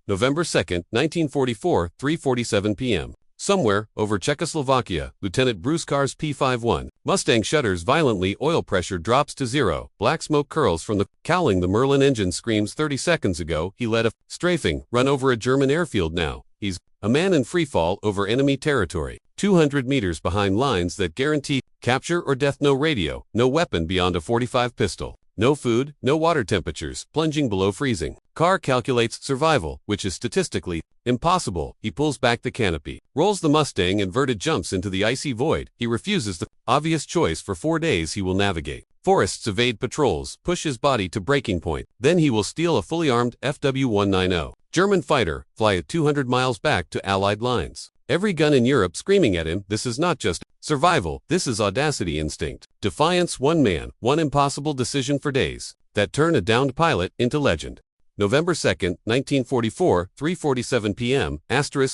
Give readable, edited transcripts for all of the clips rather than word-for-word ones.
November 2, 1944, 3:47 p.m. Somewhere, over Czechoslovakia, Lieutenant Bruce Carr's P-51 Mustang shudders violently, oil pressure drops to zero, black smoke curls from the cowling. The Merlin engine screams 30 seconds ago, he led a strafing run over a German airfield. Now, he's a man in free fall over enemy territory, 200 meters behind lines that guarantee capture or death. No radio, no weapon beyond a .45 pistol. No food, no water, temperatures plunging below freezing. Carr calculates survival, which is statistically impossible. He pulls back the canopy, rolls the Mustang inverted, jumps into the icy void. He refuses the obvious choice. For 4 days he will navigate forests, evade patrols, push his body to breaking point. Then he will steal a fully armed FW-190 German fighter, fly it 200 miles back to Allied lines. Every gun in Europe screaming at him. This is not just survival, this is audacity, instinct, defiance. One man, one impossible decision for days that turn a downed pilot into legend. November 2, 1944, 3:47 p.m.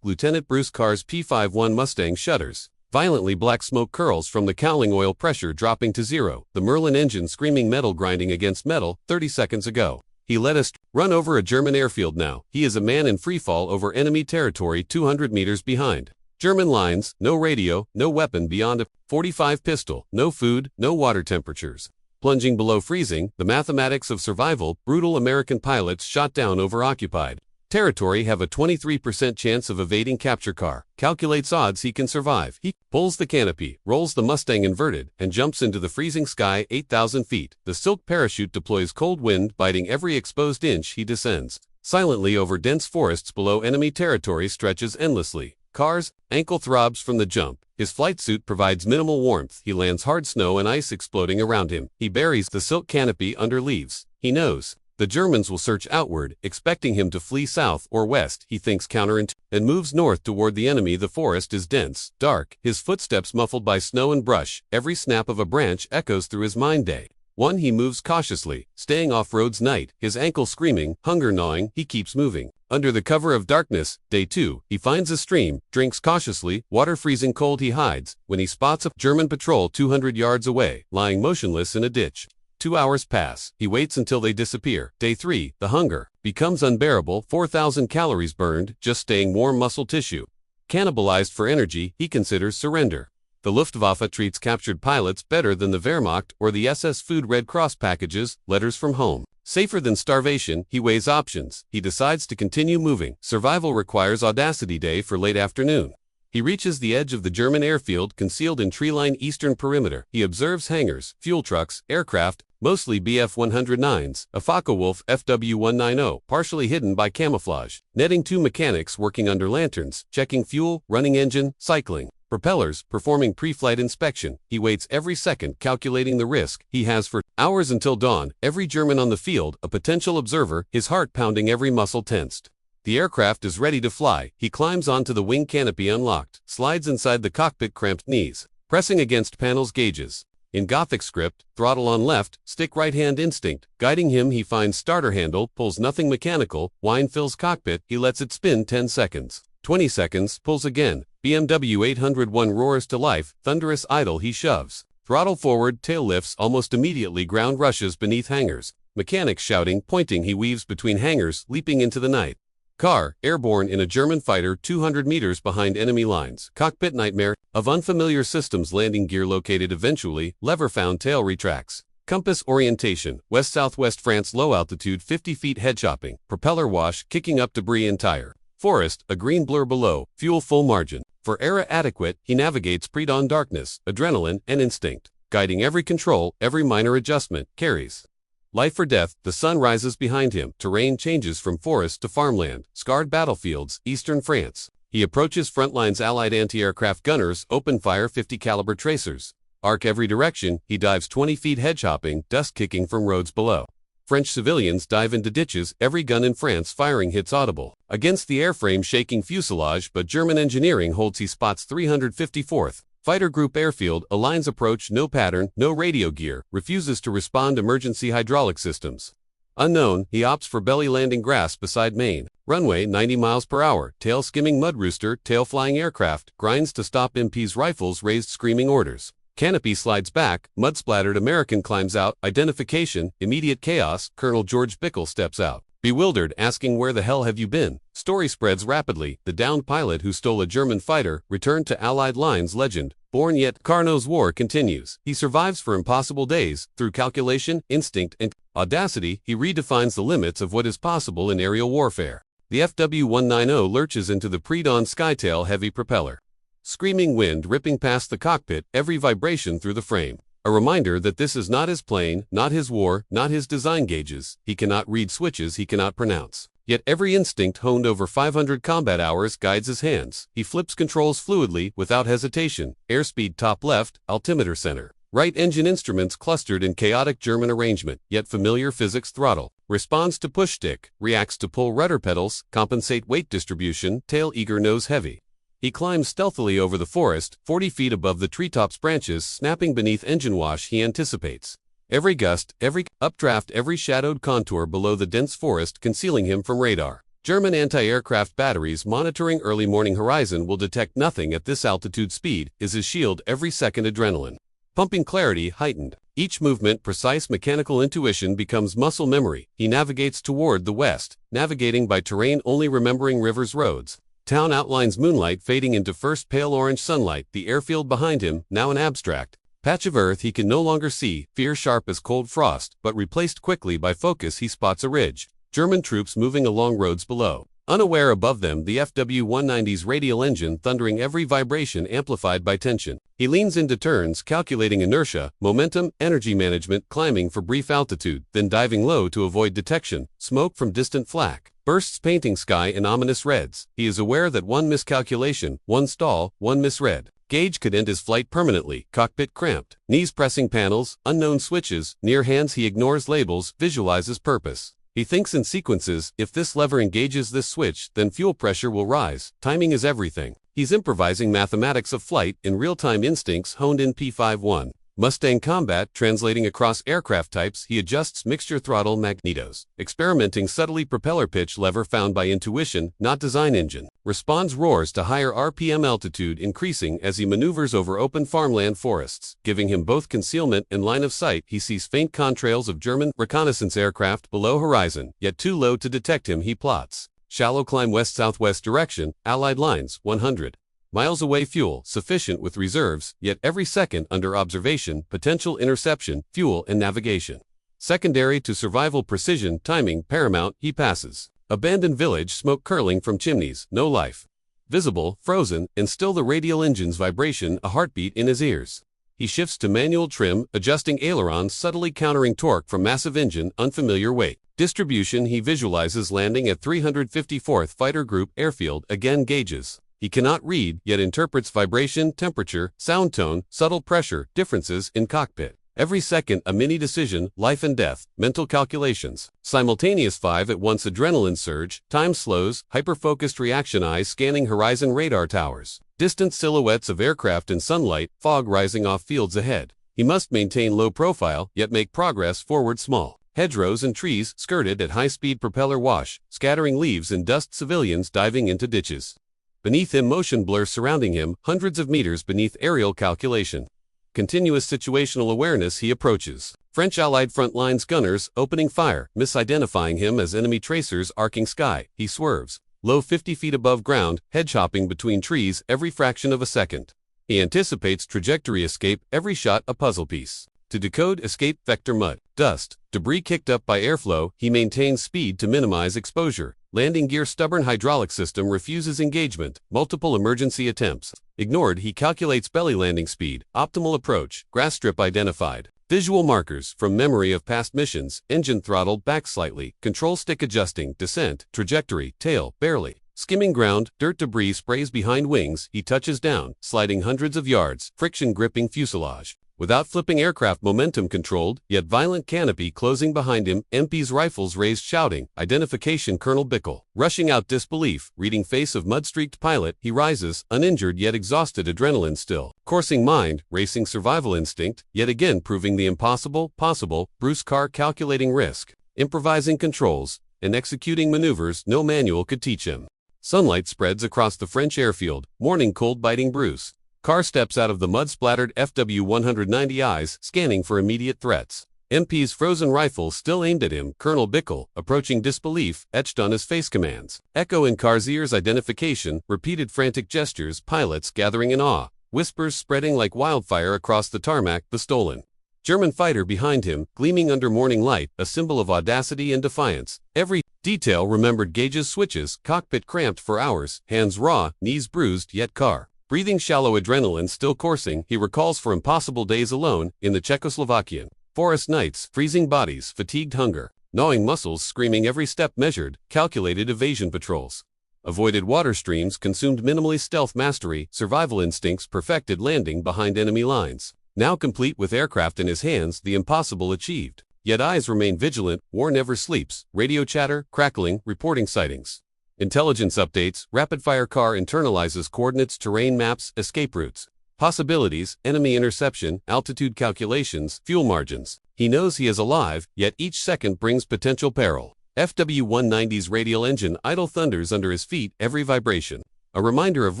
Lieutenant Bruce Carr's P-51 Mustang shudders violently, black smoke curls from the cowling, oil pressure dropping to zero, the Merlin engine screaming, metal grinding against metal. 30 seconds ago, he let us run over a German airfield. Now, he is a man in free fall over enemy territory, 200 meters behind German lines. No radio, no weapon beyond a .45 pistol, no food, no water, temperatures plunging below freezing. The mathematics of survival. Brutal American pilots shot down over occupied territory have a 23% chance of evading capture. Carr calculates odds he can survive. He pulls the canopy, rolls the Mustang inverted, and jumps into the freezing sky, 8,000 feet. The silk parachute deploys, cold wind biting every exposed inch. He descends silently over dense forests below enemy territory, stretches endlessly. Carr's ankle throbs from the jump. His flight suit provides minimal warmth. He lands hard, snow and ice exploding around him. He buries the silk canopy under leaves. He knows the Germans will search outward, expecting him to flee south or west. He thinks counterintuitively and moves north toward the enemy. The forest is dense, dark, his footsteps muffled by snow and brush. Every snap of a branch echoes through his mind. Day 1, he moves cautiously, staying off roads. Night, his ankle screaming, hunger gnawing. He keeps moving under the cover of darkness. Day 2, he finds a stream, drinks cautiously, water freezing cold. He hides when he spots a German patrol 200 yards away, lying motionless in a ditch. 2 hours pass. He waits until they disappear. Day 3, the hunger becomes unbearable. 4,000 calories burned, just staying warm, muscle tissue cannibalized for energy. He considers surrender. The Luftwaffe treats captured pilots better than the Wehrmacht or the SS Food. Red Cross packages, letters from home, safer than starvation. He weighs options. He decides to continue moving. Survival requires audacity. Day 4, late afternoon. He reaches the edge of the German airfield, concealed in tree-lined eastern perimeter. He observes hangars, fuel trucks, aircraft, mostly Bf-109s, a Focke-Wulf FW-190, partially hidden by camouflage, netting 2 mechanics working under lanterns, checking fuel, running engine, cycling propellers, performing pre-flight inspection. He waits every second, calculating the risk he has for hours until dawn. Every German on the field, a potential observer, his heart pounding, every muscle tensed. The aircraft is ready to fly. He climbs onto the wing canopy unlocked, slides inside the cockpit, cramped knees pressing against panels, gauges in Gothic script, throttle on left, stick right, hand instinct guiding him. He finds starter handle, pulls, nothing mechanical. Wine fills cockpit. He lets it spin 10 seconds. 20 seconds, pulls again. BMW 801 roars to life, thunderous idle. He shoves throttle forward, tail lifts. Almost immediately ground rushes beneath hangars, mechanics shouting, pointing. He weaves between hangars, leaping into the night. Carr, airborne in a German fighter 200 meters behind enemy lines. Cockpit nightmare of unfamiliar systems. Landing gear located eventually. Lever found. Tail retracts. Compass orientation, west-southwest France. Low altitude, 50 feet. Head chopping. Propeller wash, kicking up debris. Entire forest, a green blur below. Fuel full margin. For era adequate, he navigates pre-dawn darkness, adrenaline, and instinct, guiding every control, every minor adjustment. Carries life or death. The sun rises behind him. Terrain changes from forest to farmland. Scarred battlefields, eastern France. He approaches front lines. Allied anti-aircraft gunners open fire. 50 caliber tracers arc every direction. He dives 20 feet, head chopping, dust kicking from roads below. French civilians dive into ditches. Every gun in France firing, hits audible against the airframe, shaking fuselage, but German engineering holds. He spots 354th Fighter Group airfield. Aligns approach. No pattern, no radio gear. Refuses to respond. Emergency hydraulic systems unknown. He opts for belly landing. Grass beside main runway, 90 miles per hour. Tail skimming. Mud rooster, tail flying aircraft. Grinds to stop. MP's rifles raised, screaming orders. Canopy slides back. Mud splattered American climbs out. Identification, immediate chaos. Colonel George Bickle steps out, bewildered, asking, "Where the hell have you been?" Story spreads rapidly. The downed pilot who stole a German fighter returned to Allied lines. Legend born, yet Carr's war continues. He survives for impossible days. Through calculation, instinct, and audacity, he redefines the limits of what is possible in aerial warfare. The FW-190 lurches into the pre-dawn skytail heavy propeller. Screaming wind ripping past the cockpit, every vibration through the frame. A reminder that this is not his plane, not his war, not his design gauges. He cannot read switches he cannot pronounce. Yet every instinct honed over 500 combat hours guides his hands. He flips controls fluidly, without hesitation. Airspeed top left, altimeter center. Right engine instruments clustered in chaotic German arrangement, yet familiar physics throttle. Responds to push stick, reacts to pull rudder pedals, compensate weight distribution, tail eager nose heavy. He climbs stealthily over the forest, 40 feet above the treetops branches snapping beneath engine wash he anticipates. Every gust, every updraft, every shadowed contour below the dense forest concealing him from radar. German anti-aircraft batteries monitoring early morning horizon will detect nothing at this altitude. Speed is his shield, every second adrenaline. Pumping clarity heightened. Each movement precise mechanical intuition becomes muscle memory. He navigates toward the west, navigating by terrain only remembering rivers roads. Town outlines moonlight fading into first pale orange sunlight, the airfield behind him, now an abstract patch of earth he can no longer see, fear sharp as cold frost, but replaced quickly by focus. He spots a ridge. German troops moving along roads below. Unaware above them, the FW-190's radial engine thundering, every vibration amplified by tension. He leans into turns, calculating inertia, momentum, energy management, climbing for brief altitude, then diving low to avoid detection. Smoke from distant flak bursts painting sky in ominous reds. He is aware that one miscalculation, one stall, one misread gauge could end his flight permanently. Cockpit cramped. Knees pressing panels, unknown switches, near hands. He ignores labels, visualizes purpose. He thinks in sequences. If this lever engages this switch, then fuel pressure will rise. Timing is everything. He's improvising mathematics of flight in real-time, instincts honed in P51. Mustang combat translating across aircraft types. He adjusts mixture throttle magnetos, experimenting subtly. Propeller pitch lever found by intuition, not design engine. Responds roars to higher RPM, altitude increasing as he maneuvers over open farmland forests, giving him both concealment and line of sight. He sees faint contrails of German reconnaissance aircraft below horizon, yet too low to detect him. He plots shallow climb west-southwest direction, Allied lines, 100 miles away. Fuel sufficient with reserves, yet every second under observation. Potential interception, fuel and navigation secondary to survival. Precision, timing paramount. He passes abandoned village, smoke curling from chimneys, no life visible, frozen, and still the radial engine's vibration, a heartbeat in his ears. He shifts to manual trim, adjusting ailerons, subtly countering torque from massive engine, unfamiliar weight distribution. He visualizes landing at 354th Fighter Group airfield, again gauges he cannot read, yet interprets vibration, temperature, sound tone, subtle pressure differences in cockpit. Every second a mini decision, life and death, mental calculations. Simultaneous 5 at once adrenaline surge, time slows, hyper-focused reaction, eyes scanning horizon, radar towers. Distant silhouettes of aircraft in sunlight, fog rising off fields ahead. He must maintain low profile, yet make progress forward. Small hedgerows and trees skirted at high speed. Propeller wash, scattering leaves and dust. Civilians diving into ditches. Beneath him motion blur surrounding him, hundreds of meters beneath. Aerial calculation. Continuous situational awareness. He approaches French Allied front lines gunners, opening fire, misidentifying him as enemy tracers. Arcing sky. He swerves. Low 50 feet above ground, hedge-hopping between trees every fraction of a second. He anticipates trajectory, escape, every shot a puzzle piece. To decode escape vector, mud, dust, debris kicked up by airflow. He maintains speed to minimize exposure. Landing gear stubborn hydraulic system refuses engagement. Multiple emergency attempts ignored. He calculates belly landing speed, optimal approach, grass strip identified. Visual markers from memory of past missions. Engine throttled back slightly, control stick adjusting, descent, trajectory, tail, barely. Skimming ground, dirt debris sprays behind wings. He touches down, sliding hundreds of yards, friction gripping fuselage. Without flipping aircraft, momentum controlled, yet violent canopy closing behind him. MP's rifles raised, shouting, identification Colonel Bickle. Rushing out, disbelief, reading face of mud-streaked pilot. He rises, uninjured yet exhausted, adrenaline still coursing mind, racing survival instinct, yet again proving the impossible possible. Bruce Carr calculating risk, improvising controls, and executing maneuvers no manual could teach him. Sunlight spreads across the French airfield, morning cold biting Bruce. Carr steps out of the mud-splattered FW-190, eyes scanning for immediate threats. MP's frozen rifle still aimed at him. Colonel Bickle, approaching disbelief, etched on his face commands. Echo in Carr's ears, identification, repeated frantic gestures, pilots gathering in awe, whispers spreading like wildfire across the tarmac, the stolen German fighter behind him, gleaming under morning light, a symbol of audacity and defiance. Every detail remembered: gauges, switches, cockpit cramped for hours, hands raw, knees bruised, yet Carr, breathing shallow, adrenaline still coursing, he recalls for impossible days alone, in the Czechoslovakian forest nights, freezing bodies, fatigued hunger, gnawing muscles, screaming every step measured, calculated evasion patrols. Avoided water streams, consumed minimally, stealth mastery, survival instincts perfected, landing behind enemy lines. Now complete with aircraft in his hands, the impossible achieved. Yet eyes remain vigilant, war never sleeps, radio chatter, crackling, reporting sightings. Intelligence updates, rapid-fire. Carr internalizes coordinates, terrain maps, escape routes, possibilities, enemy interception, altitude calculations, fuel margins. He knows he is alive, yet each second brings potential peril. FW-190's radial engine idle thunders under his feet, every vibration a reminder of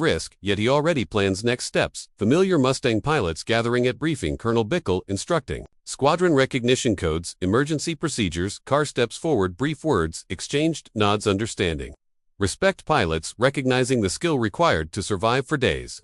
risk, yet he already plans next steps. Familiar Mustang pilots gathering at briefing. Colonel Bickle instructing. Squadron recognition codes, emergency procedures. Carr steps forward, brief words exchanged, nods understanding. Respect pilots, recognizing the skill required to survive for days.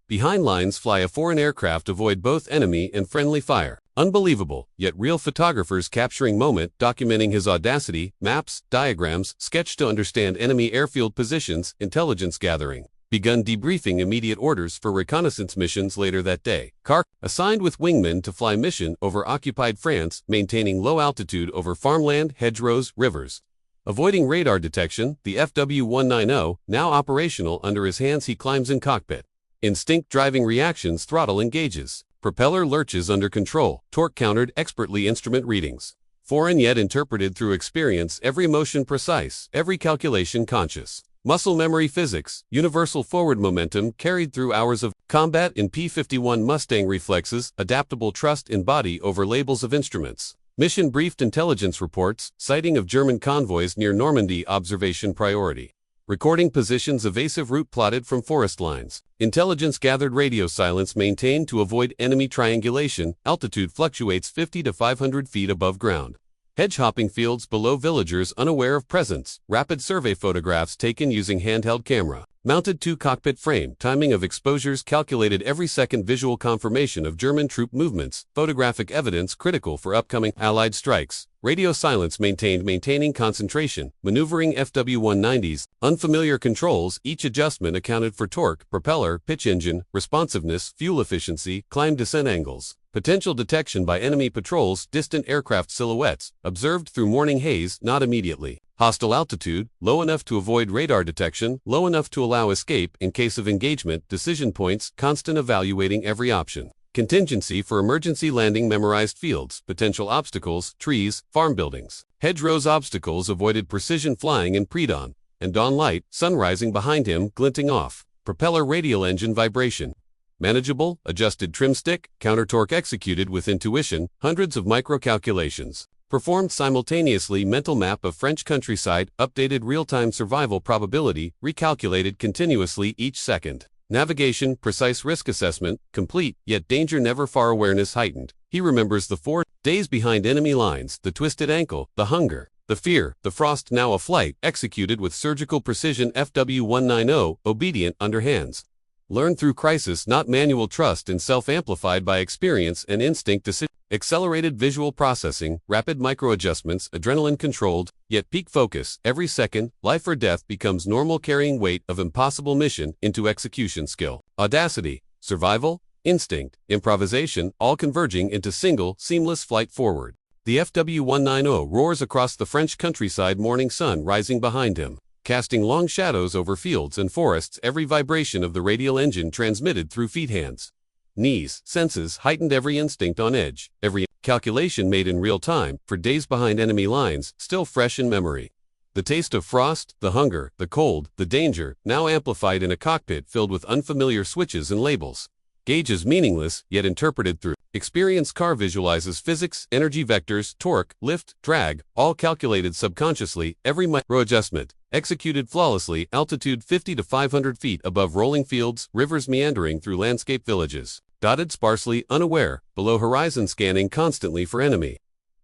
Behind lines fly a foreign aircraft, avoid both enemy and friendly fire. Unbelievable, yet real. Photographers capturing moment, documenting his audacity, maps, diagrams, sketched to understand enemy airfield positions, intelligence gathering. Begun debriefing, immediate orders for reconnaissance missions later that day. Carr, assigned with wingmen to fly mission over occupied France, maintaining low altitude over farmland, hedgerows, rivers. Avoiding radar detection, the FW-190, now operational under his hands, he climbs in cockpit. Instinct driving reactions, throttle engages. Propeller lurches under control, torque countered expertly, instrument readings. Foreign yet interpreted through experience, every motion precise, every calculation conscious. Muscle memory, physics, universal forward momentum carried through hours of combat in P-51 Mustang. Reflexes, adaptable trust in body over labels of instruments. Mission briefed, intelligence reports, sighting of German convoys near Normandy, observation priority. Recording positions, evasive route plotted from forest lines. Intelligence gathered, radio silence maintained to avoid enemy triangulation. Altitude fluctuates 50 to 500 feet above ground. Hedge hopping fields below, villagers unaware of presence. Rapid survey photographs taken using handheld camera. Mounted to cockpit frame, timing of exposures calculated every second. Visual confirmation of German troop movements. Photographic evidence critical for upcoming Allied strikes. Radio silence maintained, maintaining concentration. Maneuvering FW-190s, unfamiliar controls, each adjustment accounted for torque, propeller, pitch, engine, responsiveness, fuel efficiency, climb descent angles. Potential detection by enemy patrols, distant aircraft silhouettes, observed through morning haze, not immediately. Hostile altitude, low enough to avoid radar detection, low enough to allow escape in case of engagement. Decision points, constant evaluating every option. Contingency for emergency landing, memorized fields, potential obstacles, trees, farm buildings. Hedgerows, obstacles avoided, precision flying in pre-dawn and dawn light, sun rising behind him, glinting off. Propeller radial engine vibration. Manageable, adjusted trim stick, counter torque executed with intuition, hundreds of micro calculations. Performed simultaneously, mental map of French countryside, updated real-time survival probability, recalculated continuously each second. Navigation, precise risk assessment, complete, yet danger never far, awareness heightened. He remembers the 4 days behind enemy lines, the twisted ankle, the hunger, the fear, the frost. Now a flight, executed with surgical precision. FW-190, obedient under hands. Learned through crisis, not manual, trust in self amplified by experience and instinct. Decision. Accelerated visual processing, rapid micro-adjustments, adrenaline-controlled, yet peak focus. Every second, life or death becomes normal, carrying weight of impossible mission into execution skill. Audacity, survival, instinct, improvisation, all converging into single, seamless flight forward. The FW-190 roars across the French countryside, morning sun rising behind him, casting long shadows over fields and forests. Every vibration of the radial engine transmitted through feet, hands, knees, senses heightened, every instinct on edge, every calculation made in real time. For days behind enemy lines, still fresh in memory. The taste of frost, the hunger, the cold, the danger, now amplified in a cockpit filled with unfamiliar switches and labels. Gauges meaningless, yet interpreted through experience. Carr visualizes physics, energy vectors, torque, lift, drag, all calculated subconsciously. Every micro adjustment executed flawlessly. Altitude 50 to 500 feet above rolling fields, rivers meandering through landscape, villages dotted sparsely, unaware, below horizon, scanning constantly for enemy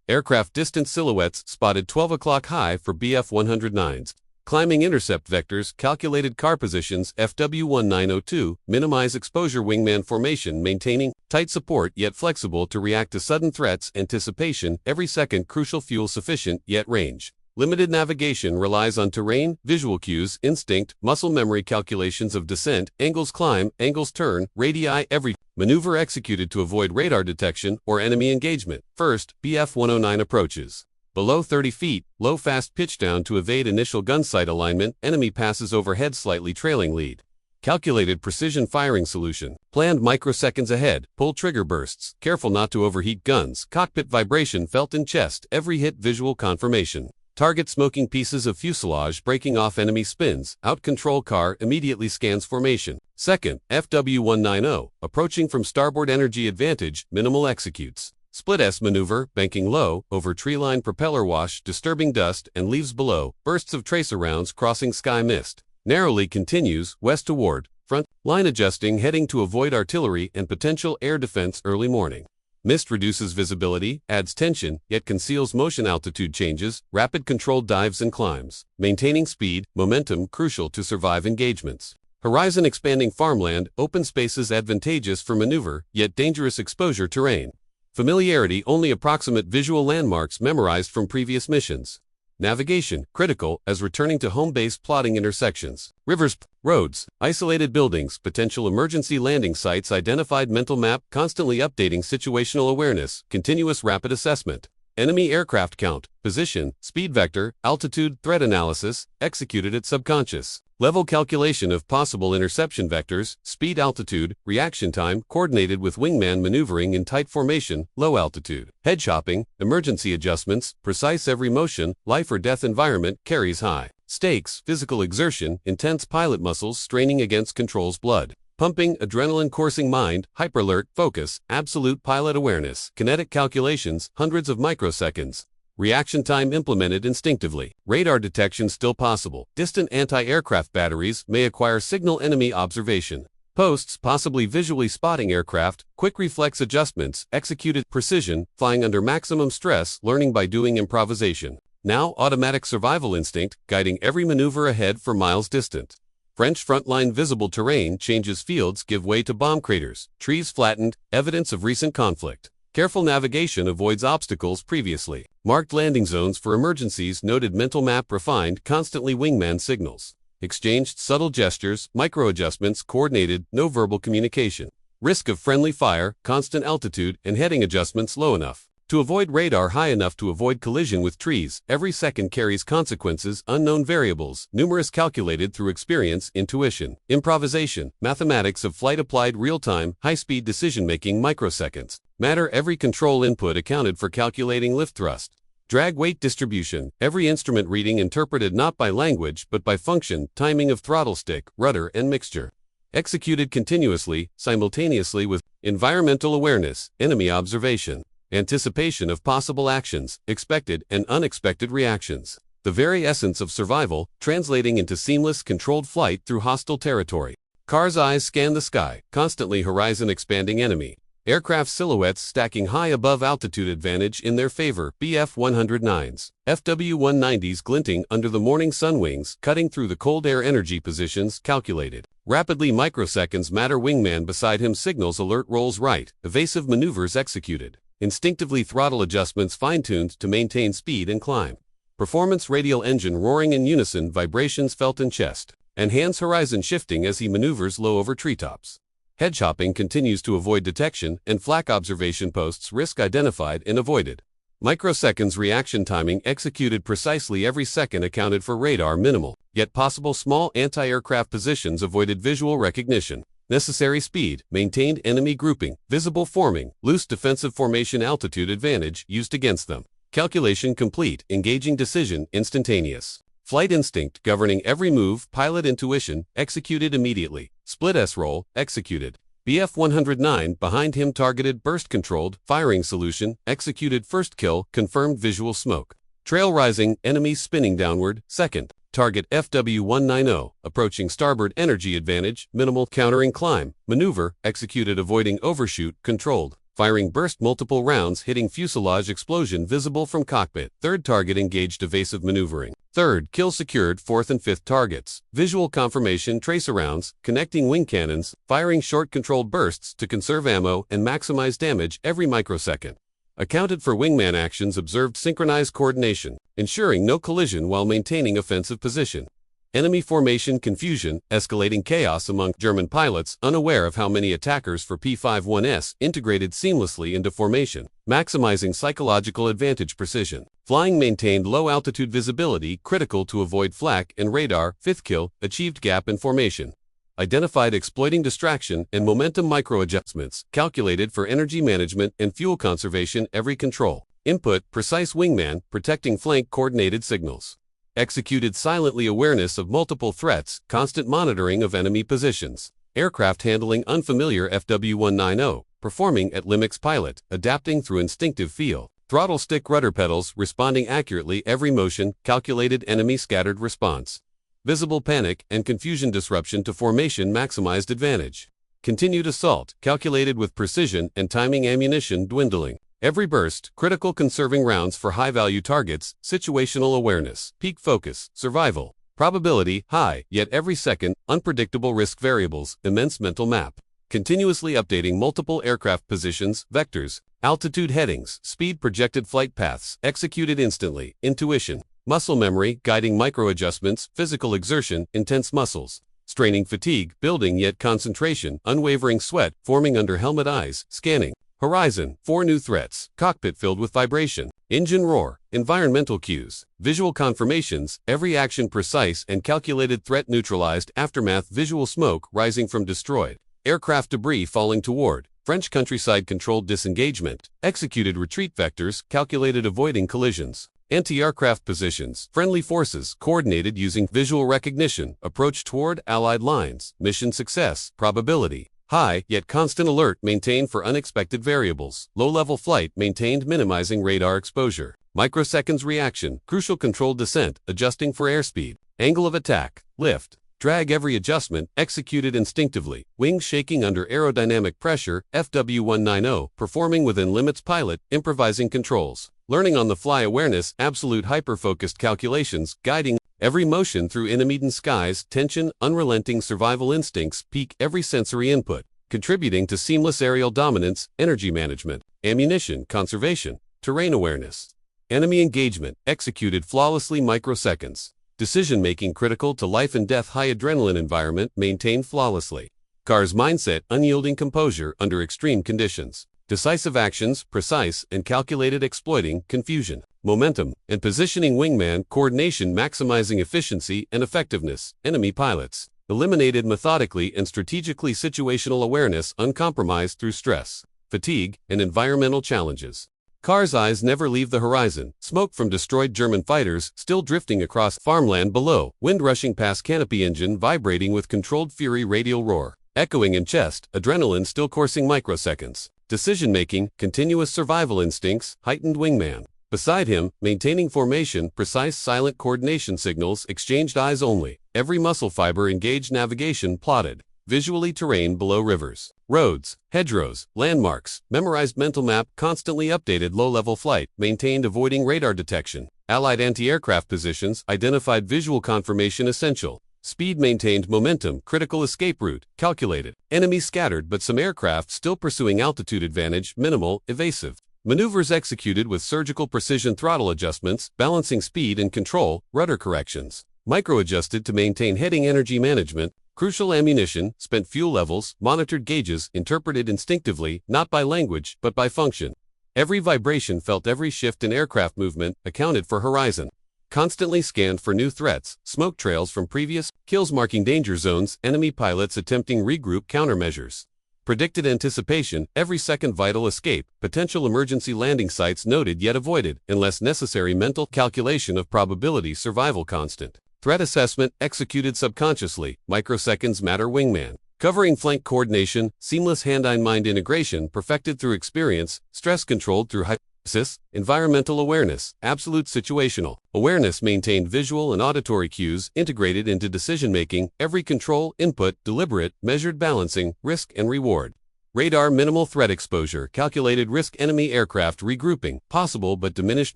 Aircraft distance silhouettes spotted 12 o'clock high for Bf-109s. Climbing intercept vectors, calculated Carr positions, FW-1902, minimize exposure wingman formation, maintaining tight support yet flexible to react to sudden threats, anticipation, every second crucial fuel sufficient yet range. Limited navigation relies on terrain, visual cues, instinct, muscle memory calculations of descent, angles climb, angles turn, radii every maneuver executed to avoid radar detection or enemy engagement. First, Bf-109 approaches. Below 30 feet, low fast pitch down to evade initial gunsight alignment, enemy passes overhead slightly trailing lead. Calculated precision firing solution. Planned microseconds ahead, pull trigger bursts, careful not to overheat guns, cockpit vibration felt in chest, every hit visual confirmation. Target smoking pieces of fuselage breaking off enemy spins, out-control Carr immediately scans formation. Second, FW-190, approaching from starboard energy advantage, minimal executes. Split S maneuver, banking low, over treeline propeller wash, disturbing dust, and leaves below, bursts of tracer rounds crossing sky mist. Narrowly continues, west toward, front, line adjusting heading to avoid artillery and potential air defense early morning. Mist reduces visibility, adds tension, yet conceals motion altitude changes, rapid controlled dives and climbs. Maintaining speed, momentum crucial to survive engagements. Horizon expanding farmland, open spaces advantageous for maneuver, yet dangerous exposure terrain. Familiarity only approximate visual landmarks memorized from previous missions. Navigation, critical, as returning to home base plotting intersections. Rivers, roads, isolated buildings, potential emergency landing sites identified mental map, constantly updating situational awareness, continuous rapid assessment. Enemy aircraft count, position, speed vector, altitude, threat analysis, executed at subconscious level calculation of possible interception vectors, speed, altitude, reaction time, coordinated with wingman maneuvering in tight formation, low altitude. Head shopping, emergency adjustments, precise every motion, life or death environment, carries high stakes, physical exertion, intense pilot muscles straining against controls blood. Pumping, adrenaline coursing mind, hyperalert, focus, absolute pilot awareness, kinetic calculations, hundreds of microseconds. Reaction time implemented instinctively. Radar detection still possible. Distant anti-aircraft batteries may acquire signal enemy observation. Posts possibly visually spotting aircraft, quick reflex adjustments, executed precision, flying under maximum stress, learning by doing improvisation. Now automatic survival instinct, guiding every maneuver ahead for miles distant. French frontline visible terrain changes fields give way to bomb craters, trees flattened, evidence of recent conflict. Careful navigation avoids obstacles previously. Marked landing zones for emergencies noted mental map refined constantly wingman signals. Exchanged subtle gestures, micro-adjustments coordinated, no verbal communication. Risk of friendly fire, constant altitude, and heading adjustments low enough to avoid radar, high enough to avoid collision with trees. Every second carries consequences, unknown variables, numerous calculated through experience, intuition, improvisation, mathematics of flight applied real-time, high-speed decision-making microseconds. Matter every control input accounted for calculating lift thrust. Drag weight distribution, every instrument reading interpreted not by language but by function, timing of throttle stick, rudder and mixture. Executed continuously, simultaneously with environmental awareness, enemy observation. Anticipation of possible actions, expected and unexpected reactions. The very essence of survival, translating into seamless, controlled flight through hostile territory. Carr's eyes scan the sky, constantly horizon expanding enemy. Aircraft silhouettes stacking high above altitude advantage in their favor. Bf-109s, FW-190s glinting under the morning sun wings, cutting through the cold air energy positions, calculated. Rapidly microseconds matter wingman beside him signals alert rolls right, evasive maneuvers executed. Instinctively throttle adjustments fine-tuned to maintain speed and climb. Performance radial engine roaring in unison, vibrations felt in chest. And hands horizon shifting as he maneuvers low over treetops. Head chopping continues to avoid detection and flak observation posts risk identified and avoided. Microseconds reaction timing executed precisely every second accounted for radar minimal, yet possible small anti-aircraft positions avoided visual recognition. Necessary speed, maintained enemy grouping, visible forming, loose defensive formation altitude advantage used against them. Calculation complete, engaging decision instantaneous. Flight instinct governing every move, pilot intuition, executed immediately. Split S roll, executed. Bf-109 behind him targeted burst controlled, firing solution, executed first kill, confirmed visual smoke. Trail rising, enemy spinning downward, second. Target FW-190, approaching starboard energy advantage, minimal countering climb, maneuver, executed avoiding overshoot, controlled. firing burst multiple rounds hitting fuselage explosion visible from cockpit. Third target engaged evasive maneuvering. Third, kill secured fourth and fifth targets. Visual confirmation tracer rounds, connecting wing cannons, firing short controlled bursts to conserve ammo and maximize damage every microsecond. Accounted for wingman actions observed synchronized coordination, ensuring no collision while maintaining offensive position. Enemy formation confusion, escalating chaos among German pilots unaware of how many attackers for P-51S integrated seamlessly into formation, maximizing psychological advantage precision. Flying maintained low-altitude visibility critical to avoid flak and radar. Fifth kill, achieved gap in formation. Identified exploiting distraction and momentum micro-adjustments, calculated for energy management and fuel conservation. Every control. Input, precise wingman, protecting flank coordinated signals. Executed silently awareness of multiple threats, constant monitoring of enemy positions. Aircraft handling unfamiliar FW190, performing at limits pilot, adapting through instinctive feel. Throttle stick rudder pedals, responding accurately every motion, calculated enemy scattered response. Visible panic and confusion disruption to formation maximized advantage. Continued assault, calculated with precision and timing ammunition dwindling. Every burst, critical conserving rounds for high-value targets, situational awareness, peak focus, survival, probability, high, yet every second, unpredictable risk variables, immense mental map. Continuously updating multiple aircraft positions, vectors, altitude headings, speed projected flight paths, executed instantly, intuition, muscle memory, guiding micro-adjustments, physical exertion, intense muscles, straining fatigue, building yet concentration, unwavering sweat, forming under helmet eyes, scanning. Horizon, 4 new threats, cockpit filled with vibration, engine roar, environmental cues, visual confirmations, every action precise and calculated threat neutralized, aftermath visual smoke rising from destroyed, aircraft debris falling toward, French countryside controlled disengagement, executed retreat vectors, calculated avoiding collisions, anti-aircraft positions, friendly forces, coordinated using visual recognition, approach toward Allied lines, mission success, probability. High, yet constant alert maintained for unexpected variables. Low-level flight maintained minimizing radar exposure. Microseconds reaction, crucial controlled descent, adjusting for airspeed. Angle of attack, lift. Drag every adjustment, executed instinctively. Wings shaking under aerodynamic pressure, FW190, performing within limits pilot, improvising controls. Learning on the fly awareness, absolute hyper-focused calculations, guiding every motion through intermittent skies, tension, unrelenting survival instincts, peak every sensory input, contributing to seamless aerial dominance, energy management, ammunition conservation, terrain awareness. Enemy engagement, executed flawlessly microseconds. Decision-making critical to life and death high adrenaline environment maintained flawlessly. Carr's mindset, unyielding composure under extreme conditions. Decisive actions, precise and calculated exploiting confusion, momentum, and positioning wingman coordination maximizing efficiency and effectiveness. Enemy pilots, eliminated methodically and strategically situational awareness uncompromised through stress, fatigue, and environmental challenges. Carr's eyes never leave the horizon, smoke from destroyed German fighters still drifting across farmland below, wind rushing past canopy engine vibrating with controlled fury radial roar, echoing in chest, adrenaline still coursing microseconds. Decision-making, continuous survival instincts, heightened wingman. Beside him, maintaining formation, precise silent coordination signals exchanged eyes only. Every muscle fiber engaged navigation plotted. Visually terrain below rivers, roads, hedgerows, landmarks, memorized mental map, constantly updated low-level flight, maintained avoiding radar detection. Allied anti-aircraft positions, identified visual confirmation essential. Speed maintained momentum, critical escape route, calculated. Enemy scattered but some aircraft still pursuing altitude advantage, minimal, evasive. Maneuvers executed with surgical precision throttle adjustments, balancing speed and control, rudder corrections. Micro-adjusted to maintain heading energy management, crucial ammunition, spent fuel levels, monitored gauges, interpreted instinctively, not by language, but by function. Every vibration felt every shift in aircraft movement, accounted for horizon. Constantly scanned for new threats, smoke trails from previous kills marking danger zones, enemy pilots attempting regroup countermeasures. Predicted anticipation, every second vital escape, potential emergency landing sites noted yet avoided, unless necessary mental calculation of probability survival constant. Threat assessment executed subconsciously, microseconds matter wingman. Covering flank coordination, seamless hand-eye-mind integration perfected through experience, stress controlled through hypothesis, environmental awareness, absolute situational awareness maintained visual and auditory cues integrated into decision-making, every control, input, deliberate, measured balancing, risk and reward. Radar minimal threat exposure, calculated risk enemy aircraft regrouping, possible but diminished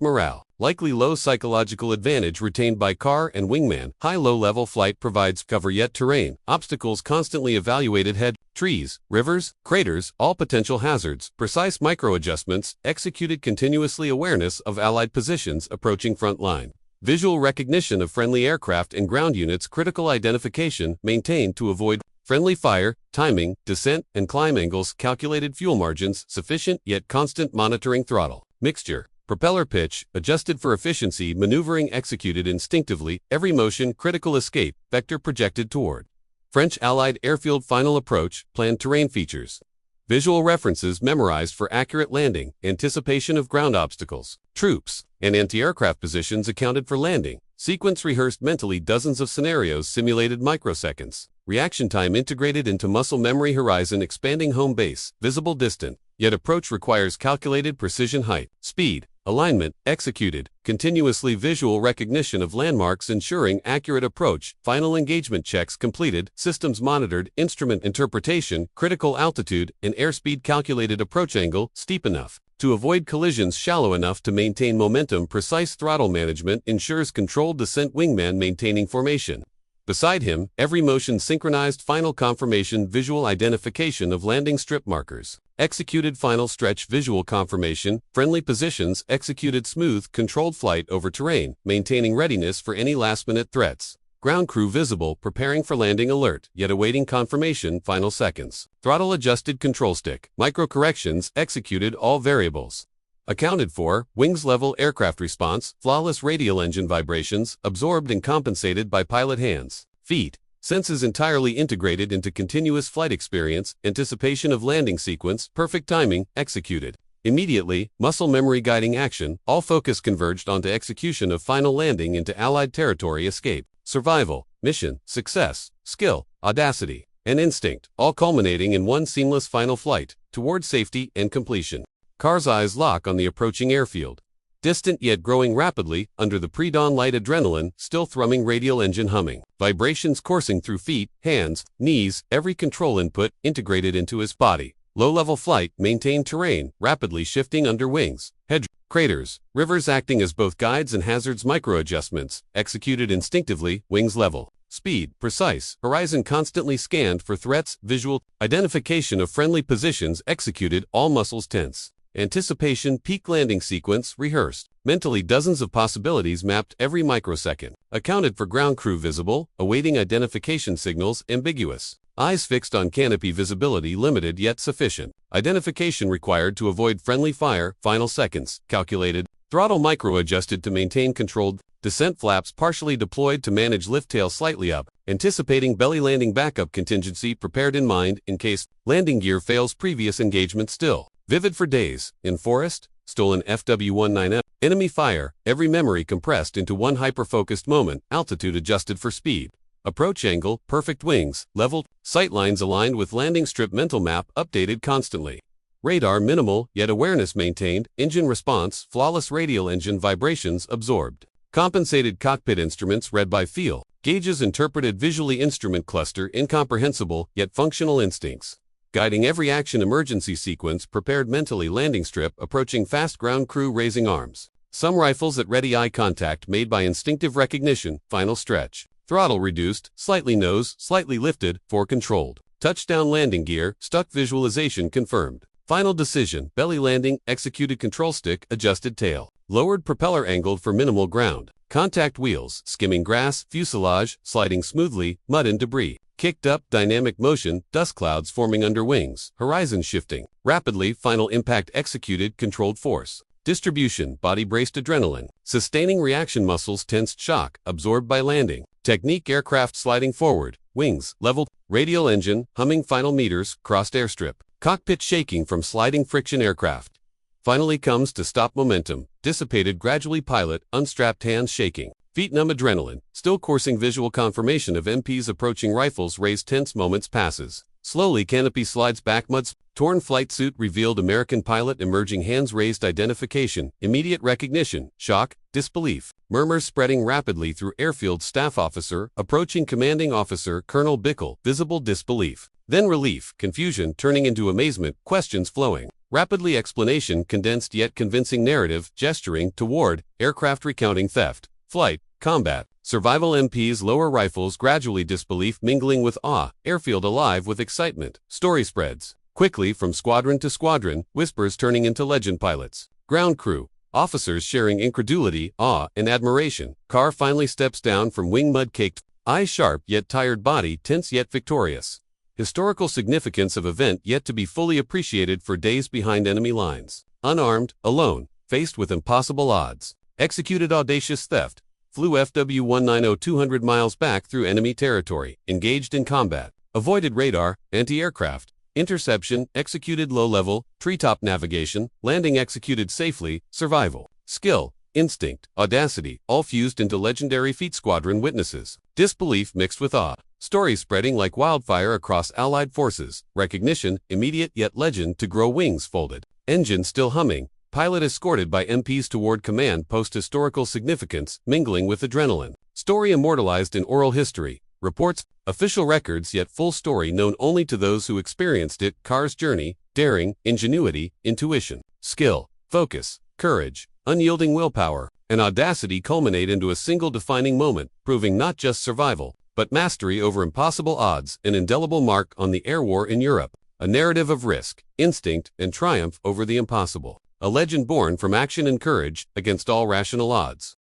morale. Likely low psychological advantage retained by Carr and wingman. High low-level flight provides cover yet terrain. Obstacles constantly evaluated head, trees, rivers, craters, all potential hazards. Precise micro-adjustments, executed continuously awareness of Allied positions approaching front line. Visual recognition of friendly aircraft and ground units. Critical identification maintained to avoid friendly fire, timing, descent, and climb angles. Calculated fuel margins, sufficient yet constant monitoring. Throttle mixture. Propeller pitch, adjusted for efficiency. Maneuvering executed instinctively. Every motion, critical escape, vector projected toward French Allied airfield. Final approach, planned terrain features. Visual references memorized for accurate landing, anticipation of ground obstacles. Troops and anti-aircraft positions accounted for landing. Sequence rehearsed mentally. Dozens of scenarios simulated. Microseconds. Reaction time integrated into muscle memory. Horizon expanding. Home base, visible distant, yet approach requires calculated precision. Height, speed, alignment, executed continuously. Visual recognition of landmarks ensuring accurate approach. Final engagement checks completed. Systems monitored. Instrument interpretation. Critical altitude and airspeed. Calculated approach angle steep enough to avoid collisions, shallow enough to maintain momentum. Precise throttle management ensures controlled descent. Wingman maintaining formation beside him, every motion synchronized. Final confirmation. Visual identification of landing strip markers. Executed final stretch. Visual confirmation. Friendly positions executed. Smooth, controlled flight over terrain, maintaining readiness for any last-minute threats. Ground crew visible, preparing for landing. Alert, yet awaiting confirmation. Final seconds. Throttle adjusted. Control stick. Micro corrections executed. All variables accounted for. Wings level. Aircraft response, flawless. Radial engine vibrations absorbed and compensated by pilot hands, feet. Senses entirely integrated into continuous flight experience. Anticipation of landing sequence, perfect timing, executed immediately. Muscle memory guiding action. All focus converged onto execution of final landing into Allied territory. Escape, survival, mission, success, skill, audacity, and instinct, all culminating in one seamless final flight toward safety and completion. Carr's eyes lock on the approaching airfield. Distant yet growing rapidly, under the pre-dawn light. Adrenaline still thrumming. Radial engine humming. Vibrations coursing through feet, hands, knees. Every control input integrated into his body. Low-level flight, maintained terrain, rapidly shifting under wings. Hedge, craters, rivers acting as both guides and hazards. Micro-adjustments, executed instinctively. Wings level, speed, precise. Horizon constantly scanned for threats. Visual identification of friendly positions executed. All muscles tense. Anticipation. Peak landing sequence rehearsed. Mentally dozens of possibilities mapped. Every microsecond accounted for. Ground crew visible, awaiting identification signals. Ambiguous. Eyes fixed on canopy. Visibility limited yet sufficient. Identification required to avoid friendly fire. Final seconds calculated. Throttle micro adjusted to maintain controlled descent. Flaps partially deployed to manage lift. Tail slightly up, anticipating belly landing. Backup contingency prepared in mind in case landing gear fails. Previous engagement still vivid for days. In forest, stolen WWII. Enemy fire, every memory compressed into one hyper-focused moment. Altitude adjusted for speed. Approach angle, perfect. Wings leveled, sightlines aligned with landing strip. Mental map updated constantly. Radar minimal, yet awareness maintained. Engine response, flawless. Radial engine vibrations absorbed. Compensated. Cockpit instruments read by feel. Gauges interpreted visually. Instrument cluster incomprehensible, yet functional. Instincts guiding every action. Emergency sequence prepared mentally. Landing strip approaching fast. Ground crew raising arms. Some rifles at ready. Eye contact made by instinctive recognition. Final stretch. Throttle reduced, slightly nose, slightly lifted, for controlled. Touchdown. Landing gear stuck. Visualization confirmed. Final decision. Belly landing executed. Control stick adjusted. Tail lowered. Propeller angled for minimal ground contact. Wheels skimming grass. Fuselage sliding smoothly. Mud and debris kicked up. Dynamic motion. Dust clouds forming under wings. Horizon shifting rapidly. Final impact executed. Controlled force distribution. Body braced. Adrenaline sustaining reaction. Muscles tensed. Shock absorbed by landing technique. Aircraft sliding forward. Wings leveled. Radial engine humming. Final meters crossed. Airstrip cockpit shaking from sliding friction. Aircraft finally comes to stop. Momentum dissipated gradually. Pilot unstrapped. Hands shaking. Feet numb. Adrenaline still coursing. Visual confirmation of MPs approaching. Rifles raised. Tense moments passes. Slowly. Canopy slides back. Muds torn. Flight suit revealed. American pilot emerging. Hands raised. Identification. Immediate recognition. Shock. Disbelief. Murmurs spreading rapidly through airfield. Staff officer approaching. Commanding officer Colonel Bickle. Visible disbelief. Then relief, confusion turning into amazement, questions flowing. Rapidly explanation, condensed yet convincing narrative, gesturing toward, aircraft recounting theft, flight, combat, survival MPs lower rifles gradually disbelief mingling with awe, airfield alive with excitement. Story spreads quickly from squadron to squadron, whispers turning into legend pilots. Ground crew, officers sharing incredulity, awe, and admiration. Carr finally steps down from wing mud-caked, eyes sharp yet tired, body tense yet victorious. Historical significance of event yet to be fully appreciated for days behind enemy lines. Unarmed, alone, faced with impossible odds. Executed audacious theft. Flew FW190 200 miles back through enemy territory. Engaged in combat. Avoided radar, anti-aircraft. Interception, executed low-level, treetop navigation, landing executed safely, survival. Skill, instinct, audacity, all fused into legendary feat. Squadron witnesses. Disbelief mixed with awe. Stories spreading like wildfire across Allied forces. Recognition, immediate yet legend to grow. Wings folded. Engine still humming. Pilot escorted by MPs toward command post. Historical significance, mingling with adrenaline. Story immortalized in oral history. Reports, official records yet full story known only to those who experienced it. Carr's journey, daring, ingenuity, intuition, skill, focus, courage, unyielding willpower, and audacity culminate into a single defining moment, proving not just survival, but mastery over impossible odds, an indelible mark on the air war in Europe, a narrative of risk, instinct, and triumph over the impossible, a legend born from action and courage against all rational odds.